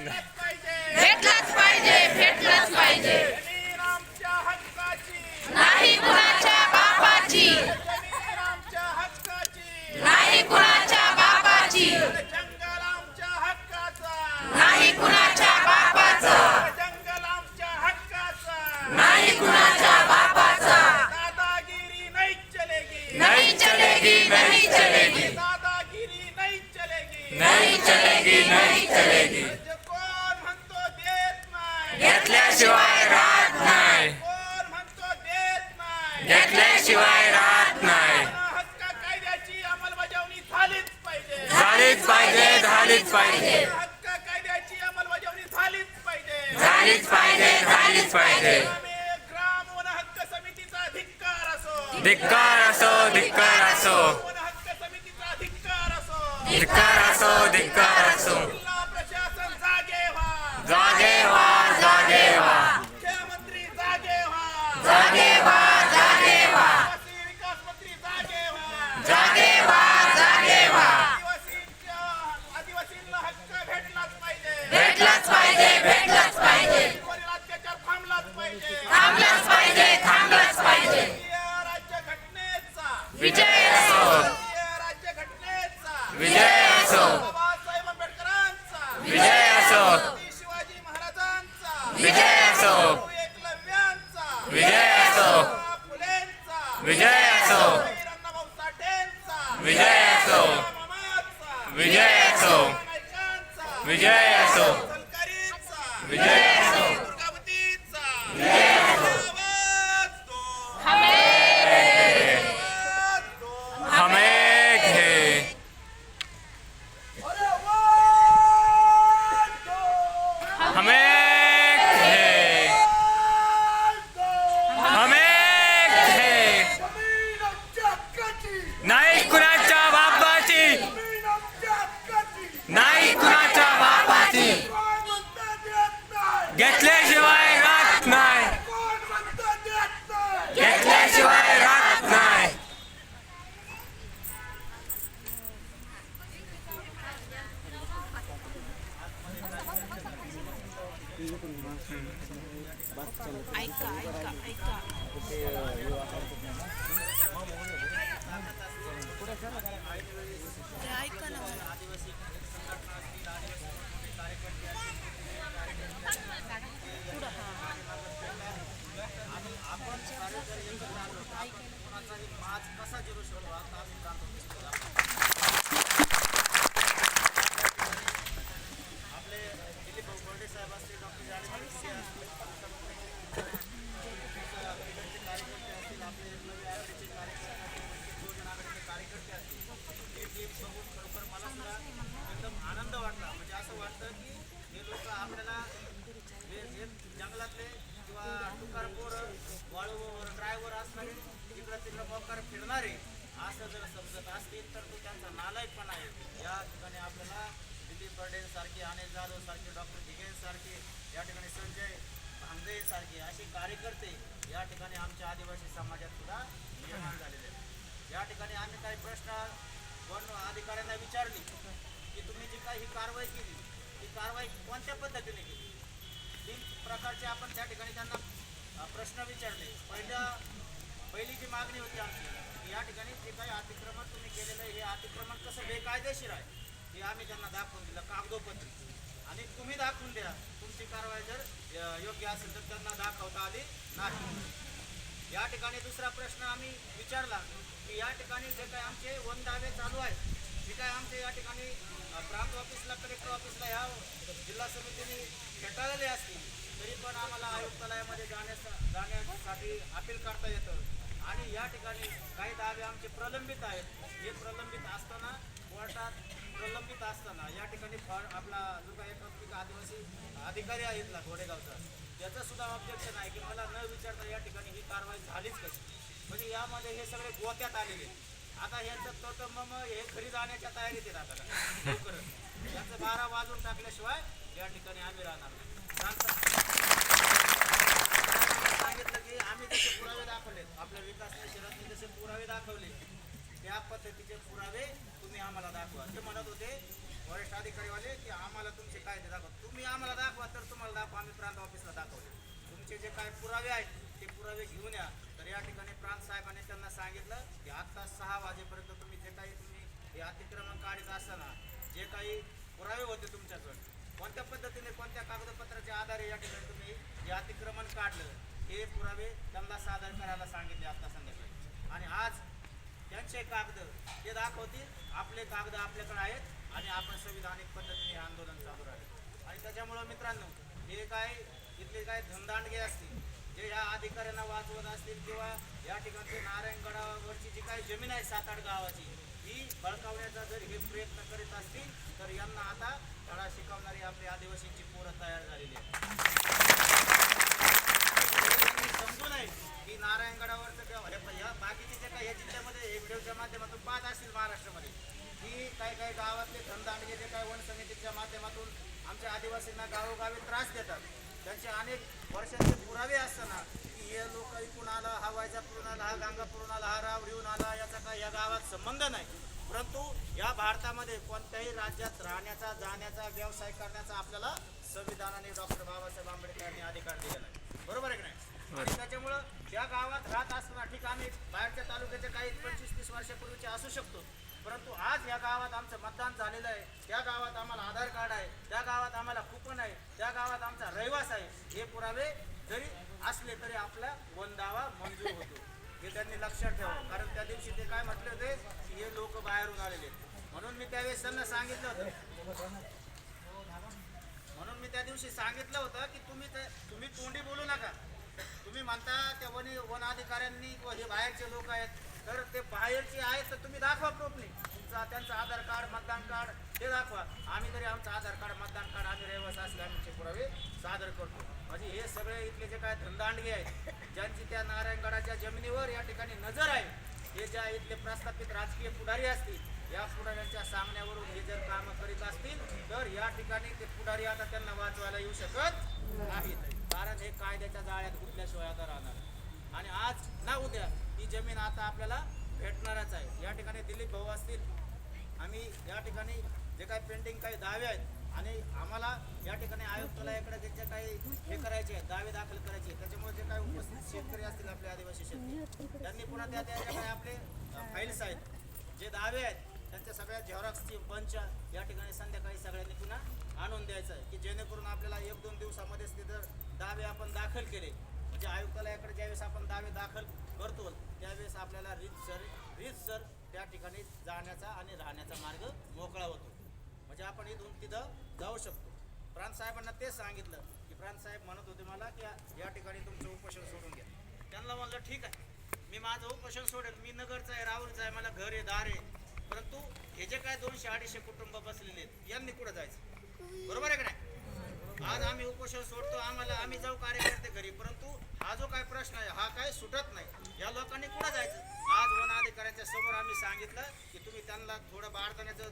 भेटलाच पाहिजे, भेटलाच पाहिजे. जमीन आमच्या हक्काची, नाही कुणाच्या बापाची, जमीन आमच्या हक्काची, नाही कुणाच्या बापाची, जंगल आमच्या हक्काचा, नाही कुणाच्या बापाचं, जंगल आमच्या हक्काचा. नाही कुणाच्या बापाचा. दादागिरी नहीं चलेगी, नहीं चलेगी, नहीं चलेगी, दादागिरी नहीं चलेगी, नहीं चलेगी, नहीं चलेगी. कोण म्हणतो देत नाही, घेतल्याशिवाय राहत नाही, कोण म्हणतो देत नाही. घेतल्याशिवाय राहत नाही. हक्क कायद्याची अंमलबजावणी झालीच पाहिजे, झालीच पाहिजे, झालीच पाहिजे, हक्क कायद्याची अंमलबजावणी झालीच पाहिजे, झालीच पाहिजे, झालीच पाहिजे. आम्ही ग्राम वन हक्क समितीचा धिक्कार असो, धिक्कार असो, धिक्कार असो, वन हक्क समितीचा धिक्कार असो. धिक्कार असो, धिक्कार असो. जिल्हा प्रशासन जागे व्हा, जागे व्हा, जागे व्हा, मुख्यमंत्री जागे व्हा, जागे व्हा, जागे व्हा, आदिवासी विकास मंत्री जागे व्हा. जागे व्हा, जागे व्हा. आदिवासींना हक्क भेटलाच पाहिजे, भेटलाच पाहिजे, भेटलाच पाहिजे, वरील अत्याचार थांबलाच पाहिजे. थांबलाच पाहिजे, थांबलाच पाहिजे. या राज्यघटनेचा, विजय असो, या राज्यघटनेचा, विजय असो, बाबासाहेब आंबेडकरांचा, विजय असो, छत्रपती शिवाजी महाराजांचा, विजय असो, एकलव्यांचा, विजय असो, फुलेंचा, विजय असो, अण्णाभाऊ साठेंचा, विजय असो, मामाचा, विजय असो, नाईकांचा, विजय असो, सलकरीचा, विजय असो, दुर्गावतीचा, विजय असो. आवाज दो, हमें आवाज दो. हमें घे, अरे आवाज दो, हमें घे, आवाज दो. हमें घे. जमीन आमच्या हक्काची, नाही कुणाच्या बापाची, जमीन आमच्या हक्काची. नाही कुणाच्या बापाची. कोण म्हणतं देत नाही, घेतल्याशिवाय राहत नाही, कोण म्हणतं देत नाही. घेतल्याशिवाय राहत नाही. आनंद वाटला. म्हणजे असं वाटतं की हे लोक आपल्याला हे जंगलातले किंवा टुकारपोर वाळूवर ड्रायव्हर असणारे इकडं तिकडं मोकार फिरणारे असं जर समजत असतील तर तो त्यांचा नालायकपणा आहे. या ठिकाणी आपल्याला दिलीप पटेल सारखे, अनिल जाधव सारखे, डॉक्टर दिगेन सारखे, या ठिकाणी संजय भांगरे सारखे असे कार्यकर्ते या ठिकाणी आमच्या आदिवासी समाजात सुद्धा निर्माण झालेले आहेत. या ठिकाणी आम्ही काही प्रश्न वन अधिकाऱ्यांना विचारली की तुम्ही जी काही ही कारवाई केली, ही कारवाई कोणत्या पद्धतीने केली. 3 प्रकारचे आपण त्या ठिकाणी त्यांना प्रश्न विचारले. पहिली जी मागणी होती आमची की या ठिकाणी जे काही अतिक्रमण तुम्ही केलेलं आहे हे अतिक्रमण कसं बेकायदेशीर आहे हे आम्ही त्यांना दाखवून दिलं कागदोपत्री. आणि तुम्ही दाखवून द्या तुमची कारवाई जर योग्य असेल तर त्यांना दाखवता आली नाही. या ठिकाणी दुसरा प्रश्न आम्ही विचारला की या ठिकाणी जे काही आमचे वन दावे चालू आहेत, जे काय आमचे या ठिकाणी प्रांत ऑफिसला, कलेक्टर ऑफिसला ह्या जिल्हा समितीने फेटाळलेले असतील तरी पण आम्हाला आयुक्तालयामध्ये जाण्यासाठी अपील करता येतं. आणि या ठिकाणी काही दावे आमचे प्रलंबित आहेत. हे प्रलंबित असताना कोर्टात प्रलंबित असताना या ठिकाणी आपला जो काही प्रत्येक आदिवासी अधिकारी आहे इथला घोडेगावचा, त्याचं सुद्धा ऑब्जेक्शन आहे की मला न विचारता या ठिकाणी ही कारवाई झालीच कशी. म्हणजे यामध्ये हे सगळे गोत्यात आलेले. आता ह्यांचं मग हे घरी जाण्याच्या तयारीत आहेत. आता लवकरच यांचं 12 वाजून टाकल्याशिवाय या ठिकाणी आम्ही राहणार नाही. सांगितलं की आम्ही जसे पुरावे दाखवले, आपल्या विकास निषेधातले जसे पुरावे दाखवले त्या पद्धतीचे पुरावे तुम्ही आम्हाला दाखवा. ते म्हणत होते फॉरेस्ट अधिकारीवाले की आम्हाला तुमचे कायदे दाखवा. तुम्ही आम्हाला दाखवा तर तुम्हाला दाखवा, आम्ही प्रांत ऑफिसला दाखवले. तुमचे जे काय पुरावे आहेत ते पुरावे घेऊन या. तर या ठिकाणी प्रांत साहेबांनी त्यांना सांगितलं की आत्ता 6 वाजेपर्यंत तुम्ही जे काही हे अतिक्रमण काढत असताना जे काही पुरावे होते तुमच्याकडे, कोणत्या पद्धतीने कोणत्या कागदपत्राच्या आधारे या ठिकाणी तुम्ही जे अतिक्रमण काढलं हे पुरावे त्यांना सादर करायला सांगितले आत्ता संध्याकाळी. आणि आज त्यांचे कागद ते दाखवतील, आपले कागद आपल्याकडे आहेत आणि आपण संविधानिक पद्धतीने हे आंदोलन चालू राहील. आणि त्याच्यामुळं मित्रांनो, हे काय इथले काय धनदांडगे असतील जे या अधिकाऱ्यांना वाचवत असतील किंवा या ठिकाणचे नारायणगडावरची जी काही जमीन आहे 7-8 गावाची ही बळकावण्याचा जर हे प्रयत्न करीत असतील तर यांना आता धडा शिकवणारी आपली आदिवासींची पोरं तयार झालेली आहे. समजू नये की नारायणगडावरचं या बाकीचे जे काही या जिल्ह्यामध्ये हे व्हिडिओच्या माध्यमातून पाहत असतील महाराष्ट्रामध्ये की काही गावातले धनदांडगे जे काही वन समितीच्या माध्यमातून आमच्या आदिवासींना गावोगावी त्रास देतात, त्यांचे अनेक वर्षांचे पुरावे असताना की हे लोक इकडून आला, हा वायजापूरून आला, हा गांगापूरून आला, हा रावरीहून आला, याचा काय या गावात संबंध नाही. परंतु या भारतामध्ये कोणत्याही राज्यात राहण्याचा, जाण्याचा, व्यवसाय करण्याचा आपल्याला संविधानाने डॉक्टर बाबासाहेब आंबेडकरांनी अधिकार दिलेला आहे. बरोबर आहे की नाही? आणि त्याच्यामुळं त्या गावात राहत असताना ठीक आम्ही बाहेरच्या तालुक्याचे काही 25-30 वर्षापूर्वीचे असू शकतो, परंतु आज या गावात आमचं मतदान झालेलं आहे, त्या गावात आम्हाला आधार कार्ड आहे, त्या गावात आम्हाला कुपन आहे, त्या गावात आमचा रहिवास आहे, हे पुरावे जरी असले तरी आपला वन दावा मंजूर होतो. हे त्यांनी लक्षात ठेवावं. कारण त्या दिवशी ते काय म्हटले होते की हे लोक बाहेरून आलेले आहेत. म्हणून मी त्यावेळेस त्यांना सांगितलं होतं की तुम्ही तोंडी बोलू नका. तुम्ही म्हणता त्या वन अधिकाऱ्यांनी हे बाहेरचे लोक आहेत, तर ते बाहेरचे आहेत तर तुम्ही दाखवा प्रूफनी त्यांचं आधार कार्ड, मतदान कार्ड ते दाखवा. आम्ही तरी आमचं आधार कार्ड, मतदान कार्ड, आम्ही रहिवासी असले आमचे पुरावे सादर करतो. म्हणजे हे सगळे इथले जे काय धनदांडगे आहेत ज्यांची त्या नारायणगडाच्या जमिनीवर या ठिकाणी नजर आहे, हे ज्या इथले प्रस्थापित राजकीय पुढारी असतील या पुढाऱ्यांच्या सांगण्यावरून हे जर कामं करीत असतील तर या ठिकाणी ते पुढारी आता त्यांना वाचवायला येऊ शकत नाहीत. कारण हे कायद्याच्या जाळ्यात गुंतल्याशिवाय आता राहणार. आणि आज ना उद्या ही जमीन आता आपल्याला भेटणारच आहे. या ठिकाणी दिलीप भाऊ असतील, आम्ही या ठिकाणी जे काही पेंडिंग काही दावे आहेत आणि आम्हाला या ठिकाणी आयुक्तालयाकडे जे काही हे करायचे आहेत, दावे दाखल करायचे, त्याच्यामुळे जे काही उपस्थित शेतकरी असतील आपले आदिवासी शेतकरी त्यांनी पुन्हा त्याच्याकडे आपले फाईल्स आहेत, जे दावे आहेत त्यांच्या सगळ्या झेरॉक्सची बंच या ठिकाणी संध्याकाळी सगळ्यांनी पुन्हा आणून द्यायचं आहे की जेणेकरून आपल्याला 1-2 दिवसामध्येच ते जर दावे आपण दाखल केले म्हणजे आयुक्तालयाकडे ज्यावेळेस आपण दावे दाखल करतो त्यावेळेस आपल्याला रीतसर त्या ठिकाणी जाण्याचा आणि राहण्याचा मार्ग मोकळा होतो. म्हणजे आपण इथून तिथं जाऊ शकतो. प्रांत साहेबांना तेच सांगितलं की प्रांत साहेब म्हणत होते मला की या ठिकाणी तुमचं उपोषण सोडून घ्या. त्यांना म्हणलं ठीक आहे, मी माझं उपोषण सोडेल, मी नगरचा आहे, राहुरीचा आहे, मला घर आहे, दार आहे, परंतु हे जे काय 200-250 कुटुंब बसलेले आहेत यांनी कुठं जायचं? बरोबर आहे का नाही? आज आम्ही उपोषण सोडतो, आम्ही जाऊ कार्यकर्ते घरी, परंतु हा जो काय प्रश्न आहे हा काय सुटत नाही. या लोकांनी कुठं जायचं? आज वन अधिकाऱ्यांच्या समोर आम्ही सांगितलं की तुम्ही त्यांना थोडं बारदाण्याचं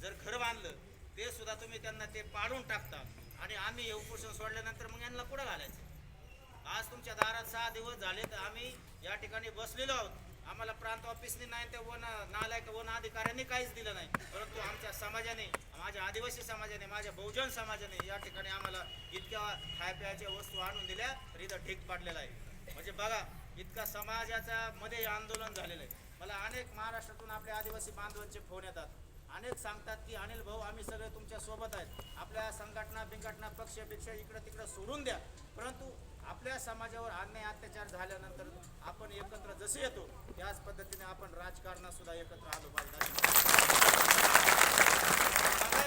जर घर बांधलं ते सुद्धा तुम्ही त्यांना ते पाडून टाकता आणि आम्ही हे उपोषण सोडल्यानंतर मग यांना कुठं घालायचं? आज तुमच्या दारात 6 दिवस झाले तर आम्ही या ठिकाणी बसलेलो आहोत. आम्हाला प्रांत ऑफिसने नाही त्या नालायक वन अधिकाऱ्यांनी काहीच दिलं नाही, परंतु आमच्या समाजाने, माझ्या आदिवासी समाजाने, माझ्या बहुजन समाजाने या ठिकाणी आम्हाला इतक्या खायप्याच्या वस्तू आणून दिल्या तर इथं ढीक पाडलेला आहे. म्हणजे बघा इतका समाजाच्या मध्ये आंदोलन झालेलं आहे. मला अनेक महाराष्ट्रातून आपल्या आदिवासी बांधवांचे फोन येतात, अनेक सांगतात की अनिल भाऊ आम्ही सगळे तुमच्या सोबत आहेत, आपल्या संघटना पक्ष इकडं तिकडं सोडून द्या, परंतु आपल्या समाजावर अन्याय अत्याचार झाल्यानंतर आपण एकत्र जसे येतो त्याच पद्धतीने आपण राजकारणात सुद्धा एकत्र आलो पाहिजे.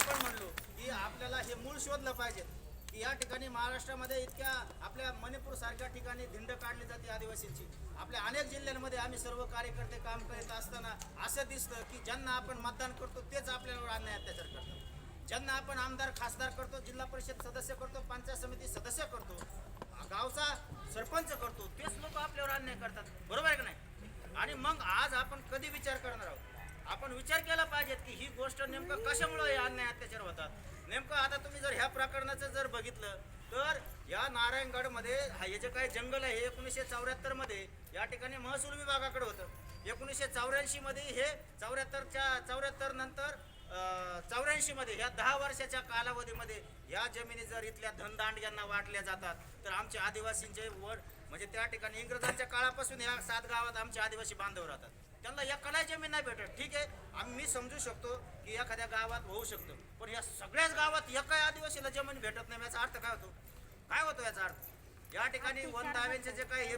पण म्हणलो की आपल्याला हे मूळ शोधलं पाहिजे की या ठिकाणी महाराष्ट्रामध्ये इतक्या आपल्या मणिपूर सारख्या ठिकाणी धिंड काढली जाते आदिवासींची. आपल्या अनेक जिल्ह्यांमध्ये आम्ही सर्व कार्यकर्ते काम करीत असताना असं दिसतं की ज्यांना आपण मतदान करतो तेच आपल्यावर अन्याय अत्याचार करतात. ज्यांना आपण आमदार खासदार करतो, जिल्हा परिषद सदस्य करतो, पंचायत समिती सदस्य करतो, गावचा सरपंच करतो, तेच लोक आपल्यावर अन्याय करतात. बरोबर आहे का नाही? आणि मग आज आपण कधी विचार करणार आहोत? आपण विचार केला पाहिजे की ही गोष्ट नेमकं कशामुळे हे अन्याय अत्याचार होतात. नेमकं आता तुम्ही जर ह्या प्रकरणाचं जर बघितलं तर या नारायणगडमध्ये हे जे काही जंगल आहे हे 1974 मध्ये या ठिकाणी महसूल विभागाकडे होतं. 1984 मध्ये हे 74 नंतर 84 मध्ये ह्या 10 वर्षाच्या कालावधीमध्ये या जमिनी जर इथल्या धनदांडग्यांना वाटल्या जातात तर आमच्या आदिवासींचे वर म्हणजे त्या ठिकाणी इंग्रजांच्या काळापासून या 7 गावात आमचे आदिवासी बांधव राहतात. त्यांना एकालाही जमीन नाही भेटत. ठीक आहे, मी समजू शकतो की एखाद्या गावात होऊ शकतं, पण या सगळ्याच गावात एका आदिवासीला जमीन भेटत नाही. याचा अर्थ काय होतो? काय होतो याचा अर्थ? या ठिकाणी वन दाव्यांचे जे काही हे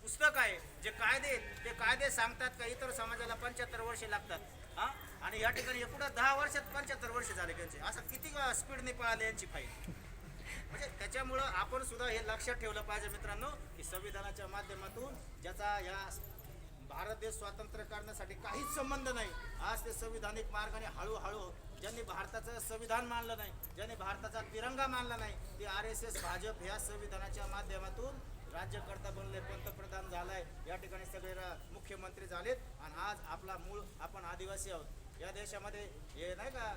पुस्तक आहे, जे कायदे ते कायदे सांगतात का इतर समाजाला 75 वर्षे लागतात. हा, आणि या ठिकाणी पुढे 10 वर्षात 75 वर्ष झाले त्यांचे. असं किती स्पीडने पळाले यांची फाईल. म्हणजे त्याच्यामुळं आपण सुद्धा हे लक्षात ठेवलं पाहिजे मित्रांनो की संविधानाच्या माध्यमातून ज्याचा या भारत देश स्वातंत्र्य करण्यासाठी काहीच संबंध नाही, आज ते संविधानिक मार्गाने हळूहळू ज्यांनी भारताचं संविधान मानलं नाही, ज्यांनी भारताचा तिरंगा मानला नाही, ते RSS भाजप ह्या संविधानाच्या माध्यमातून राज्यकर्ता बनले, पंतप्रधान झालाय, या ठिकाणी सगळे मुख्यमंत्री झालेत. आणि आज आपला मूळ आपण आदिवासी आहोत. या देशामध्ये हे नाही का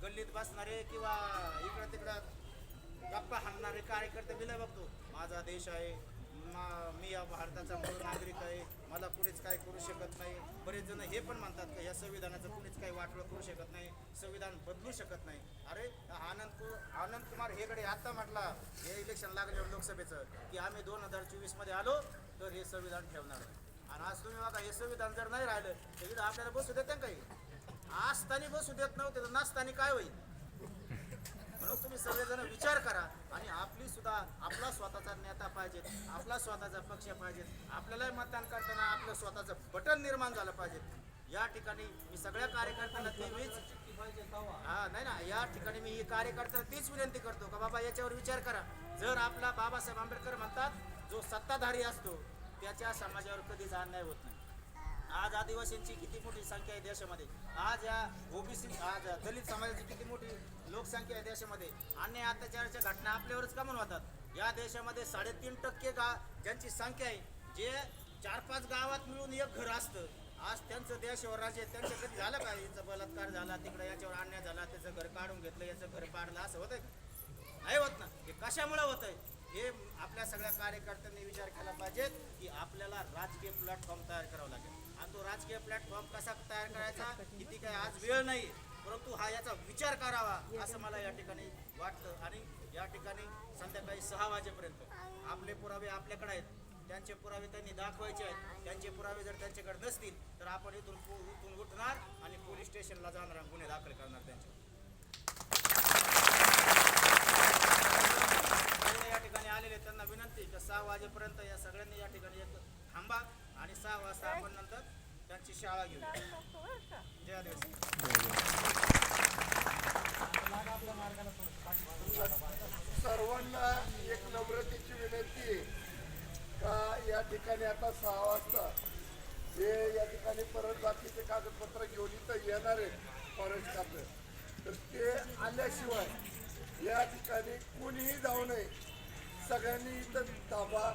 गल्लीत बसणारे किंवा इकडं तिकडं गप्पा हाणणारे कार्यकर्ते मी नाही बघतो. माझा देश आहे, मी या भारताचा मूळ नागरिक आहे, मला कुणीच काय करू शकत नाही. बरेच जण हे पण म्हणतात की या संविधानाचं कुणीच काही वाटलं करू शकत नाही, संविधान बदलू शकत नाही. अरे आनंद कुमार हेगडे आता म्हटला हे इलेक्शन लागल्यावर लोकसभेचं की आम्ही 2024 मध्ये आलो तर हे संविधान ठेवणार आहे. आणि आज तुम्ही बघा हे संविधान जर नाही राहिलं तर इथं आपल्याला बसू देत नाही काही. असताना बसू देत नव्हते तर नसताना काय होईल? म्हणून तुम्ही सगळेजण विचार करा आणि आपली सुद्धा आपला स्वतःचा नेता पाहिजे, आपला स्वतःचा पक्ष पाहिजे. आपल्यालाही मतदान करताना आपलं स्वतःचं बटन निर्माण झालं पाहिजे. या ठिकाणी मी सगळ्या कार्यकर्त्यांना या ठिकाणी मी कार्यकर्त्यांना तीच विनंती करतो का बाबा याच्यावर विचार करा. जर आपला बाबासाहेब आंबेडकर म्हणतात जो सत्ताधारी असतो त्याच्या समाजावर कधीच अन्याय होत नाही. आज आदिवासींची किती मोठी संख्या आहे देशामध्ये, आज या ओबीसी आज दलित समाजाची किती मोठी लोकसंख्या आहे देशामध्ये. अन्याय अत्याचाराच्या घटना आपल्यावरच का म्हणून होतात? या देशामध्ये 3.5% ज्यांची संख्या आहे, जे 4-5 गावात मिळून एक घर असतं, आज त्यांचं देशावर राज्य त्यांच्या कधी झालं का? याचा बलात्कार झाला, तिकडे याच्यावर अन्याय झाला, त्याचं घर काढून घेतलं, याचं घर पाडलं, असं होतंय? नाही होत ना. हे कशामुळे होतंय? हे आपल्या सगळ्या कार्यकर्त्यांनी विचार केला पाहिजे की आपल्याला राजकीय प्लॅटफॉर्म तयार करावा लागेल. आणि तो राजकीय प्लॅटफॉर्म कसा तयार करायचा किती काय आज वेळ नाही, परंतु हा याचा विचार करावा असं मला या ठिकाणी वाटतं. आणि या ठिकाणी संध्याकाळी 6 वाजेपर्यंत आपले पुरावे आपल्याकडे आहेत, त्यांचे पुरावे त्यांनी दाखवायचे आहेत. त्यांचे पुरावे जर त्यांच्याकडे नसतील तर आपण इथून उठणार आणि पोलीस स्टेशनला जाणार आणि गुन्हे दाखल करणार त्यांच्यावर. या ठिकाणी आलेले त्यांना विनंती की 6 वाजेपर्यंत या सगळ्यांनी या ठिकाणी एक थांबा आणि 6 वाजता आपण नंतर त्यांची शाळा घेऊया. जय आदिवासी. सर्वांना एक नम्रतेची विनंती आहे का या ठिकाणी आता 6 वाजता हे या ठिकाणी परत बाकीचे कागदपत्र घेऊन इथं येणार आहेत फॉरेस्ट खातं, तर ते आल्याशिवाय या ठिकाणी कोणीही जाऊ नये. सगळ्यांनी इथं थांबा.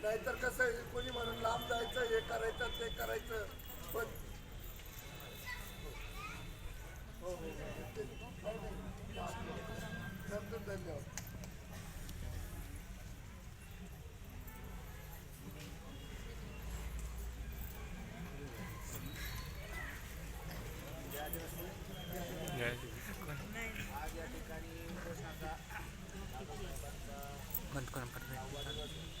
नाहीतर कसं आहे, कोणी म्हणून लांब जायचं, हे करायचं ते करायचं, पण